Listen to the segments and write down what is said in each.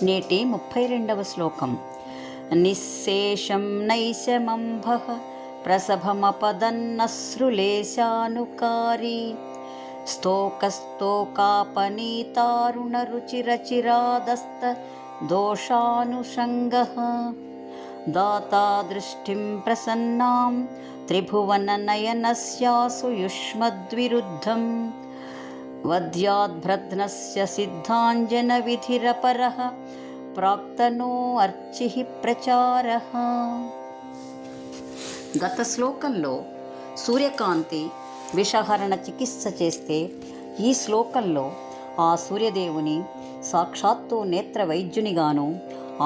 నేటి 32వ శ్లోకం. నిశ్శేషం నైశమంభః ప్రసభమపదన్నశ్రులేశానుకారీ స్తోకస్తోకాపనీతారుణరుచిరచిరాదస్త దోషానుషంగః దాతా దృష్టిం ప్రసన్నాం త్రిభువననయనస్యాసు యుష్మద్విరుద్ధం వద్యాద్భ్రద్నస్య సిద్ధాంజన విధిరపరః ప్రాక్తనో అర్చిః ప్రచారః. గత శ్లోకంలో సూర్యకాంతి విషహరణ చికిత్స చేస్తే, ఈ శ్లోకంలో ఆ సూర్యదేవుని సాక్షాత్తు నేత్ర వైద్యునిగాను,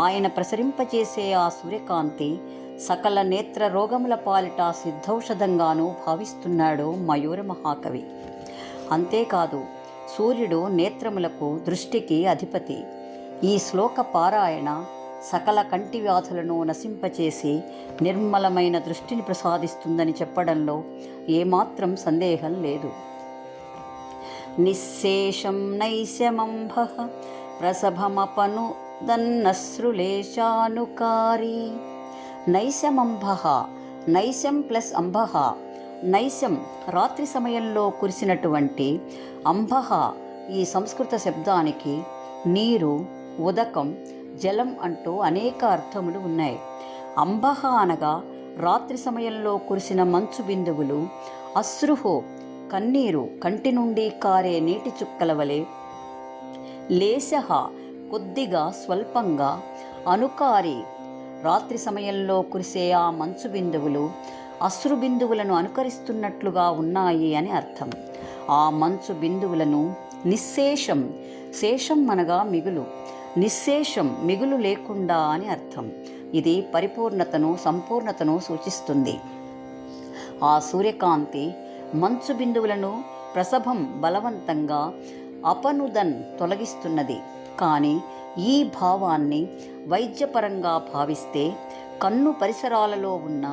ఆయన ప్రసరింపచేసే ఆ సూర్యకాంతి సకల నేత్ర రోగముల పాలిట సిద్ధౌషధంగాను భావిస్తున్నాడు మయూర మహాకవి. అంతేకాదు, సూర్యుడు నేత్రములకు దృష్టికి అధిపతి. ఈ శ్లోక పారాయణ సకల కంటి వ్యాధులను నశింపచేసి నిర్మలమైన దృష్టిని ప్రసాదిస్తుందని చెప్పడంలో ఏమాత్రం సందేహం లేదు. నిశ్శేషం నైశమంభః ప్రసభమపనుదన్నశ్రులేశానుకారీ. నైశమంభః, నైశం ప్లస్ అంబః. నైశం రాత్రి సమయంలో కురిసినటువంటి, అంబః ఈ సంస్కృత శబ్దానికి నీరు, ఉదకం, జలం అంటూ అనేక అర్థములు ఉన్నాయి. అంబః అనగా రాత్రి సమయంలో కురిసిన మంచు బిందువులు, అశ్రుహు కన్నీరు, కంటి నుండి కారే నీటి చుక్కల వలె, లేశః కొద్దిగా స్వల్పంగా, అనుకారి రాత్రి సమయంలో కురిసే ఆ మంచు బిందువులు అశ్రు బిందువులను అనుకరిస్తున్నట్లుగా ఉన్నాయి అని అర్థం. ఆ మంచు బిందువులను నిశ్శేషం, శేషం అనగా మిగులు, నిశ్శేషం మిగులు లేకుండా అని అర్థం. ఇది పరిపూర్ణతను, సంపూర్ణతను సూచిస్తుంది. ఆ సూర్యకాంతి మంచు బిందువులను ప్రసభం బలవంతంగా, అపనుదన్ తొలగిస్తున్నది. కానీ ఈ భావాన్ని వైద్యపరంగా భావిస్తే, కన్ను పరిసరాలలో ఉన్న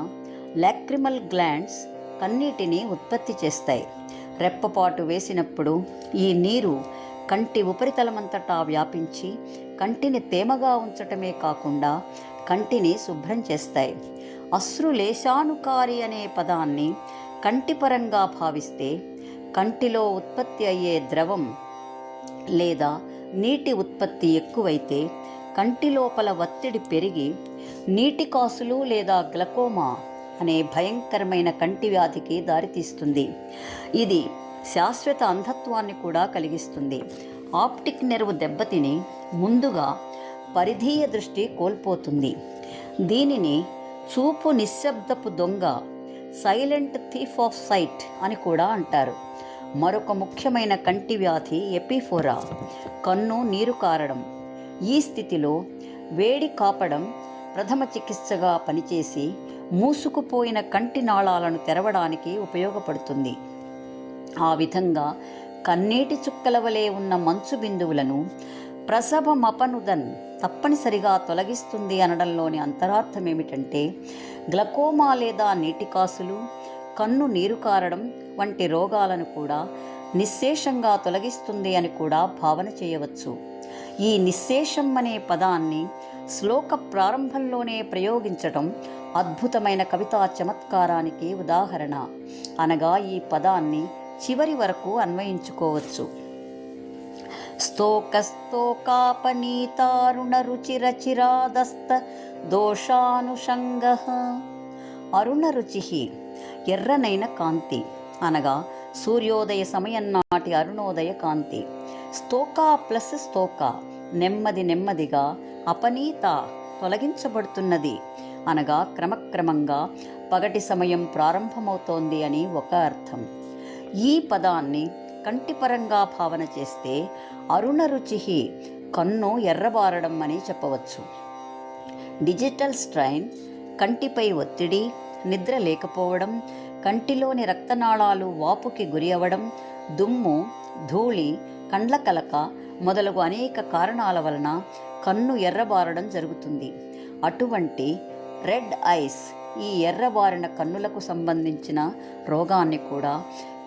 లాక్రిమల్ గ్లాండ్స్ కన్నీటిని ఉత్పత్తి చేస్తాయి. రెప్పపాటు వేసినప్పుడు ఈ నీరు కంటి ఉపరితలమంతటా వ్యాపించి కంటిని తేమగా ఉంచటమే కాకుండా కంటిని శుభ్రం చేస్తాయి. అశ్రులేశానుకారి అనే పదాన్ని కంటిపరంగా భావిస్తే, కంటిలో ఉత్పత్తి అయ్యే ద్రవం లేదా నీటి ఉత్పత్తి ఎక్కువైతే కంటి లోపల ఒత్తిడి పెరిగి నీటి కాసులు లేదా గ్లకోమా అనే భయంకరమైన కంటి వ్యాధికి దారితీస్తుంది. ఇది శాశ్వత అంధత్వాన్ని కూడా కలిగిస్తుంది. ఆప్టిక్ నెర్వ్ దెబ్బతిని ముందుగా పరిధీయ దృష్టి కోల్పోతుంది. దీనిని చూపు నిశ్శబ్దపు దొంగ, సైలెంట్ థీఫ్ ఆఫ్ సైట్ అని కూడా అంటారు. మరొక ముఖ్యమైన కంటి వ్యాధి ఎపిఫోరా, కన్ను నీరు కారడం. ఈ స్థితిలో వేడి కాపడం ప్రథమ చికిత్సగా పనిచేసి మూసుకుపోయిన కంటి నాళాలను తెరవడానికి ఉపయోగపడుతుంది. ఆ విధంగా కన్నీటి చుక్కల వలె ఉన్న మంచు బిందువులను ప్రసభమపనుదన్ తప్పనిసరిగా తొలగిస్తుంది అనడంలోని అంతరార్థం ఏమిటంటే, గ్లకోమా లేదా నీటి కాసులు, కన్ను నీరు కారడం వంటి రోగాలను కూడా నిశ్శేషంగా తొలగిస్తుంది అని కూడా భావన చేయవచ్చు. ఈ నిశ్శేషం అనే పదాన్ని శ్లోక ప్రారంభంలోనే ప్రయోగించటం అద్భుతమైన కవితా చమత్కారానికి ఉదాహరణ. అనగా ఈ పదాన్ని చివరి వరకు అన్వయించుకోవచ్చు. స్తోకస్తోకాపనీతారుణరుచిరచిరాదస్త దోషానుషంగః. అరుణరుచి ఎర్రనైన కాంతి అనగా సూర్యోదయ సమయం నాటి అరుణోదయ కాంతి. స్తోకా ప్లస్ స్తోక నెమ్మది నెమ్మదిగా, అపనీత తొలగించబడుతున్నది అనగా క్రమక్రమంగా పగటి సమయం ప్రారంభమవుతోంది అని ఒక అర్థం. ఈ పదాన్ని కంటిపరంగా భావన చేస్తే అరుణరుచి కన్ను ఎర్రబారడం అని చెప్పవచ్చు. డిజిటల్ స్ట్రైన్, కంటిపై ఒత్తిడి, నిద్ర లేకపోవడం, కంటిలోని రక్తనాళాలు వాపుకి గురి అవ్వడం, దుమ్ము, ధూళి, కండ్ల కలక మొదలగు అనేక కారణాల వలన కన్ను ఎర్రబారడం జరుగుతుంది. అటువంటి రెడ్ ఐస్, ఈ ఎర్రబారిన కన్నులకు సంబంధించిన రోగాన్ని కూడా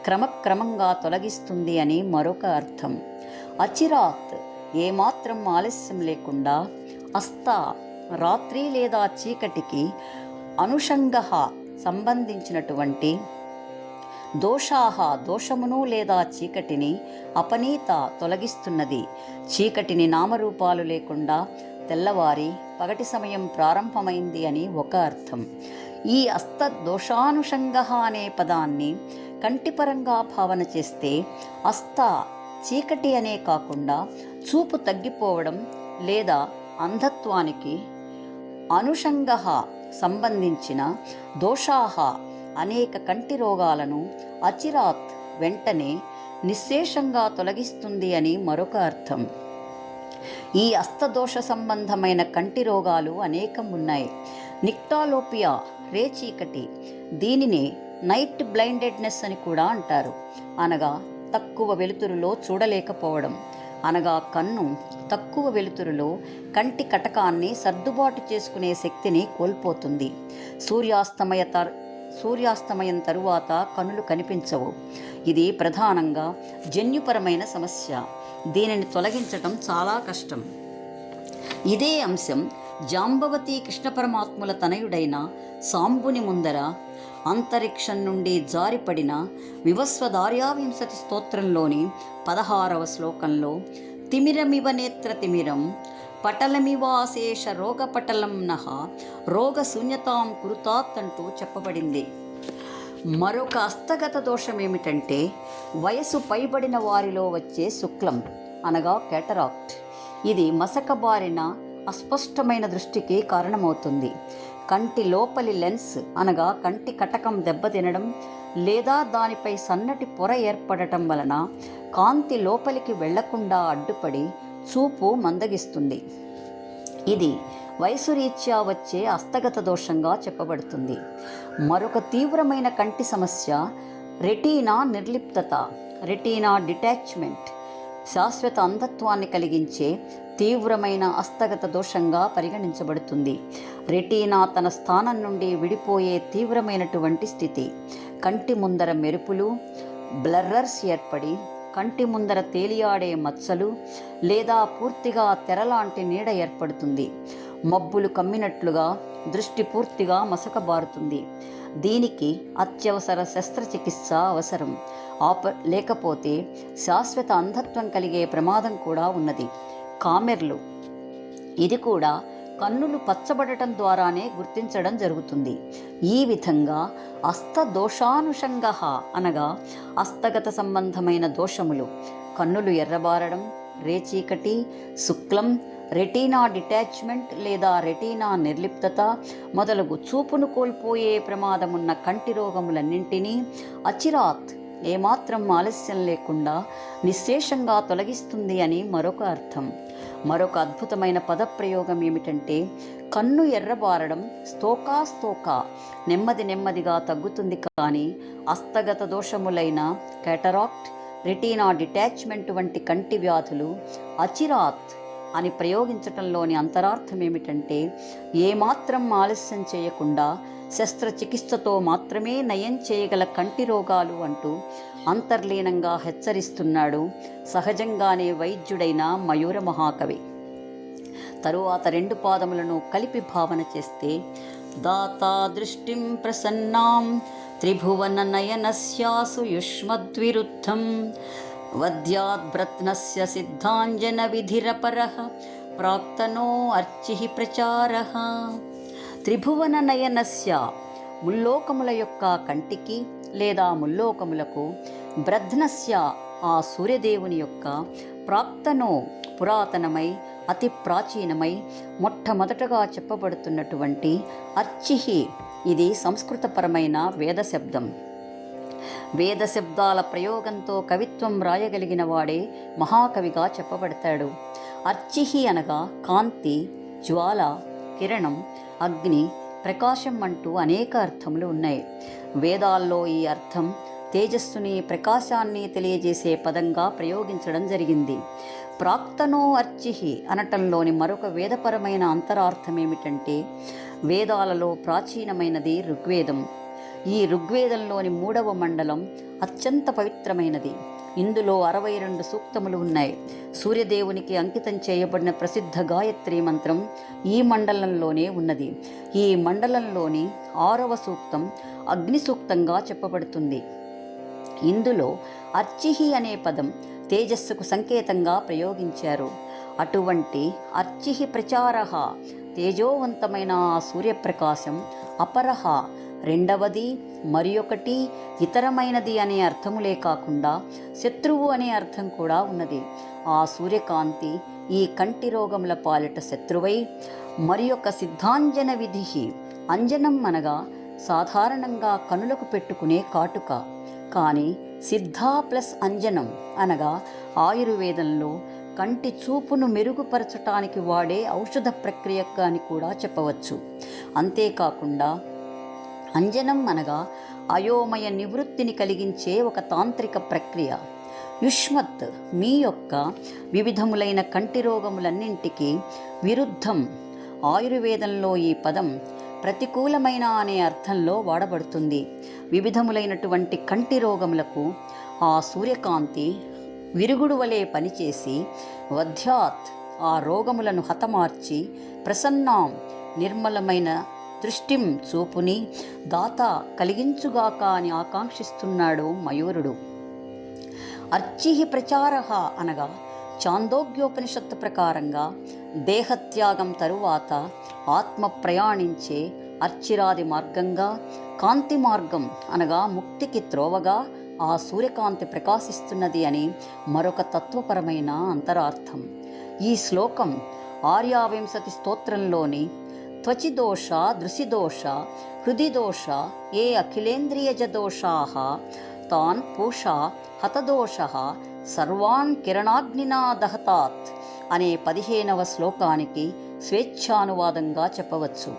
క్రమక్రమంగా తొలగిస్తుంది అని మరొక అర్థం. అచిరాత్ ఏమాత్రం ఆలస్యం లేకుండా అస్త రాత్రి లేదా చీకటికి అనుషంగ సంబంధించినటువంటి దోషమును లేదా చీకటిని అపనీత తొలగిస్తున్నది. చీకటిని నామరూపాలు లేకుండా తెల్లవారి పగటి సమయం ప్రారంభమైంది అని ఒక అర్థం. ఈ అస్త దోషానుషంగ అనే పదాన్ని కంటిపరంగా భావన చేస్తే అస్త చీకటి అనే కాకుండా చూపు తగ్గిపోవడం లేదా అంధత్వానికి అనుషంగ సంబంధించిన దోషాహ అనేక కంటి రోగాలను అచిరాత్ వెంటనే నిశ్శేషంగా తొలగిస్తుంది అని మరొక అర్థం. ఈ అస్తదోష సంబంధమైన కంటి రోగాలు అనేకం ఉన్నాయి. నిక్టాలోపియా రేచీకటి, దీనిని నైట్ బ్లైండెడ్నెస్ అని కూడా అంటారు. అనగా తక్కువ వెలుతురులో చూడలేకపోవడం. అనగా కన్ను తక్కువ వెలుతురులో కంటి కటకాన్ని సర్దుబాటు చేసుకునే శక్తిని కోల్పోతుంది. సూర్యాస్తమయం తరువాత కనులు కనిపించవు. ఇది ప్రధానంగా జన్యుపరమైన సమస్య. దీనిని తొలగించటం చాలా కష్టం. ఇదే అంశం జాంబవతి కృష్ణ పరమాత్ముల తనయుడైన సాంబుని ముందర అంతరిక్షం నుండి జారిపడిన వివస్వదార్యావింశతి స్తోత్రంలోని 16వ శ్లోకంలో తిమిరమివ నేత్ర తిమిరం పటలమివాశేష రోగపటలం నహ రోగశూన్యతాం కురుతాత్ అంటూ చెప్పబడింది. మరొక హస్తగత దోషం ఏమిటంటే వయసు పైబడిన వారిలో వచ్చే శుక్లం అనగా కేటరాక్ట్. ఇది మసకబారిన అస్పష్టమైన దృష్టికి కారణమవుతుంది. కంటి లోపలి లెన్స్ అనగా కంటి కటకం దెబ్బతినడం లేదా దానిపై సన్నటి పొర ఏర్పడటం వలన కాంతి లోపలికి వెళ్లకుండా అడ్డుపడి చూపు మందగిస్తుంది. ఇది వయసు రీత్యా వచ్చే హస్తగత దోషంగా చెప్పబడుతుంది. మరొక తీవ్రమైన కంటి సమస్య రెటీనా నిర్లిప్తత, రెటీనా డిటాచ్మెంట్, శాశ్వత అంధత్వాన్ని కలిగించే తీవ్రమైన హస్తగత దోషంగా పరిగణించబడుతుంది. రెటీనా తన స్థానం నుండి విడిపోయే తీవ్రమైనటువంటి స్థితి. కంటి ముందర మెరుపులు, బ్లర్రర్స్ ఏర్పడి కంటి ముందర తేలియాడే మచ్చలు లేదా పూర్తిగా తెరలాంటి నీడ ఏర్పడుతుంది. మబ్బులు కమ్మినట్లుగా దృష్టి పూర్తిగా మసకబారుతుంది. దీనికి అత్యవసర శస్త్రచికిత్స అవసరం. లేకపోతే శాశ్వత అంధత్వం కలిగే ప్రమాదం కూడా ఉన్నది. కామెర్లు, ఇది కూడా కన్నులు పచ్చబడటం ద్వారానే గుర్తించడం జరుగుతుంది. ఈ విధంగా హస్తదోషానుషంగ అనగా హస్తగత సంబంధమైన దోషములు కన్నులు ఎర్రబారడం, రేచీకటి, శుక్లం, రెటీనా డిటాచ్మెంట్ లేదా రెటీనా నిర్లిప్తత మొదలగు చూపును కోల్పోయే ప్రమాదమున్న కంటి రోగములన్నింటినీ అచిరాత్ ఏమాత్రం ఆలస్యం లేకుండా నిశ్శేషంగా తొలగిస్తుంది అని మరొక అర్థం. మరొక అద్భుతమైన పదప్రయోగం ఏమిటంటే కన్ను ఎర్రబారడం స్తోకా నెమ్మది నెమ్మదిగా తగ్గుతుంది. కానీ హస్తగత దోషములైన కేటరాక్ట్, రెటీనా డిటాచ్మెంట్ వంటి కంటి వ్యాధులు అచిరాత్ అని ప్రయోగించటంలోని అంతరార్థం ఏమిటంటే ఏమాత్రం ఆలస్యం చేయకుండా శస్త్రచికిత్సతో మాత్రమే నయం చేయగల కంటి రోగాలు అంటూ అంతర్లీనంగా హెచ్చరిస్తున్నాడు సహజంగానే వైద్యుడైన మయూర మహాకవి. తరువాత 2 పాదములను కలిపి భావన చేస్తే దాతా దృష్టిం ప్రసన్నాం త్రిభువన నయనస్యాసు యుష్మద్విరుద్ధం వద్యాద్భ్రత్నస్య సిద్ధాంజన విధిరపరః ప్రాక్తనో అర్చిః ప్రచారః. త్రిభువన నయనస్య ముల్లోకముల యొక్క కంటికి లేదా ముల్లోకములకు, బ్రధ్నస్య ఆ సూర్యదేవుని యొక్క, ప్రాక్తనో పురాతనమై అతి ప్రాచీనమై మొట్టమొదటగా చెప్పబడుతున్నటువంటి అర్చిః, ఇది సంస్కృతపరమైన వేద శబ్దం. వేద శబ్దాల ప్రయోగంతో కవిత్వం రాయగలిగిన వాడే మహాకవిగా చెప్పబడతాడు. అర్చిః అనగా కాంతి, జ్వాల, కిరణం, అగ్ని, ప్రకాశం అంటూ అనేక అర్థములు ఉన్నాయి. వేదాల్లో ఈ అర్థం తేజస్సుని, ప్రకాశాన్ని తెలియజేసే పదంగా ప్రయోగించడం జరిగింది. ప్రాక్తనో అర్చిః అనటంలోని మరొక వేదపరమైన అంతరార్థం ఏమిటంటే వేదాలలో ప్రాచీనమైనది ఋగ్వేదం. ఈ ఋగ్వేదంలోని 3వ మండలం అత్యంత పవిత్రమైనది. ఇందులో 62 సూక్తములు ఉన్నాయి. సూర్యదేవునికి అంకితం చేయబడిన ప్రసిద్ధ గాయత్రి మంత్రం ఈ మండలంలోనే ఉన్నది. ఈ మండలంలోని 6వ సూక్తం అగ్ని సూక్తంగా చెప్పబడుతుంది. ఇందులో అర్చిహి అనే పదం తేజస్సుకు సంకేతంగా ప్రయోగించారు. అటువంటి అర్చిహి ప్రచారః తేజోవంతమైన ఆ సూర్యప్రకాశం, అపరహ రెండవది, మరియొకటి ఇతరమైనది అనే అర్థములే కాకుండా శత్రువు అనే అర్థం కూడా ఉన్నది. ఆ సూర్యకాంతి ఈ కంటి రోగముల పాలిట శత్రువై మరియొక సిద్ధాంజన విధి. అంజనం అనగా సాధారణంగా కనులకు పెట్టుకునే కాటుక. కానీ సిద్ధ ప్లస్ అంజనం అనగా ఆయుర్వేదంలో కంటి చూపును మెరుగుపరచటానికి వాడే ఔషధ ప్రక్రియ అని కూడా చెప్పవచ్చు. అంతేకాకుండా అంజనం అనగా అయోమయ నివృత్తిని కలిగించే ఒక తాంత్రిక ప్రక్రియ. యుష్మత్ మీ యొక్క వివిధములైన కంటి రోగములన్నింటికీ విరుద్ధం. ఆయుర్వేదంలో ఈ పదం ప్రతికూలమైన అనే అర్థంలో వాడబడుతుంది. వివిధములైనటువంటి కంటి రోగములకు ఆ సూర్యకాంతి విరుగుడు వలె పనిచేసి వధ్యాత్ ఆ రోగములను హతమార్చి ప్రసన్నాం నిర్మలమైన దృష్టిం చూపుని దాత కలిగించుగాక అని ఆకాంక్షిస్తున్నాడు మయూరుడు. అర్చిహి ప్రచారః అనగా చాందోగ్యోపనిషత్తు ప్రకారంగా దేహత్యాగం తరువాత ఆత్మ ప్రయాణించే అర్చిరాది మార్గంగా, కాంతి మార్గం అనగా ముక్తికి త్రోవగా ఆ సూర్యకాంతి ప్రకాశిస్తున్నది అని మరొక తత్వపరమైన అంతరార్థం. ఈ శ్లోకం ఆర్యావింశతి స్తోత్రంలోని త్వచిదోష దృశిదోష హృదిదోష ఏ అఖిలేంద్రియజ దోషాః తాన్ పూషా హతదోషః సర్వాన్ కిరణాగ్నినా దహతాత్ అనే 15వ శ్లోకానికి స్వేచ్ఛానువాదంగా చెప్పవచ్చు.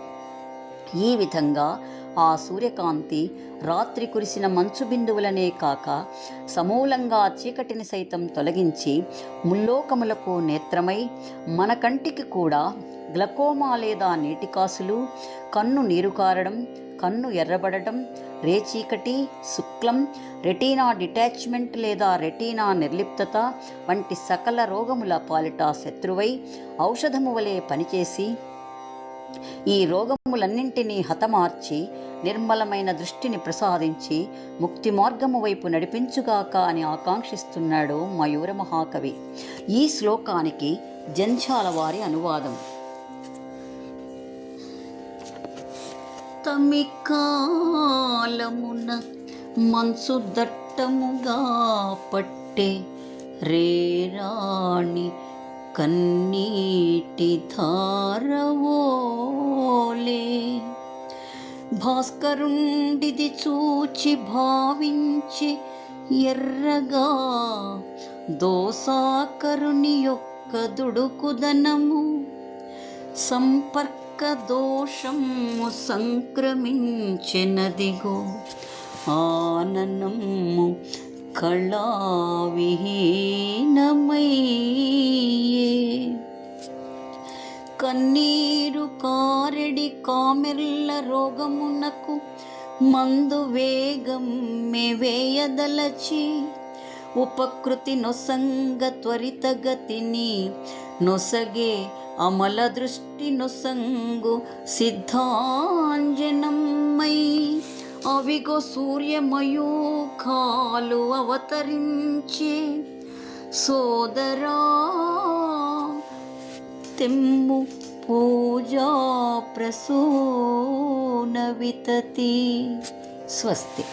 ఈ విధంగా ఆ సూర్యకాంతి రాత్రి కురిసిన మంచు బిందువులనే కాక సమూలంగా చీకటిని సైతం తొలగించి ముల్లోకములకు నేత్రమై మన కంటికి కూడా గ్లకోమా లేదా నీటికాసులు, కన్ను నీరు కారడం, కన్ను ఎర్రబడటం, రేచీకటి, శుక్లం, రెటీనా డిటాచ్మెంట్ లేదా రెటీనా నిర్లిప్తత వంటి సకల రోగముల పాలిట శత్రువై ఔషధము వలె పనిచేసి ఈ రోగములన్నింటినీ హతమార్చి నిర్మలమైన దృష్టిని ప్రసాదించి ముక్తి మార్గము వైపు నడిపించుగాక అని ఆకాంక్షిస్తున్నాడు మయూర మహాకవి. ఈ శ్లోకానికి జంఝాల వారి అనువాదం. తమికాలమున మంచు దట్టముగా పట్టే రేరాణి కన్నీటి ధారవోలే భాస్కరుండిది చూచి భావించి ఎర్రగా దోసాకరుని యొక్క దుడుకుదనము సంపర్క దోషము సంక్రమించెనదిగో ఆననము కళావిహీనమయ్యే కన్నీరు కారెడి కామెర్ల రోగమునకు మందు వేగం వేయదలచి ఉపకృతి నొసంగ త్వరితగతిని నొసగే అమల దృష్టి నొసంగు సిద్ధాంజనమై అవిగో సూర్యమయూఖాలు అవతరించే సోదరా తెమ్ము పూజా ప్రసూన వితతి. స్వస్తి.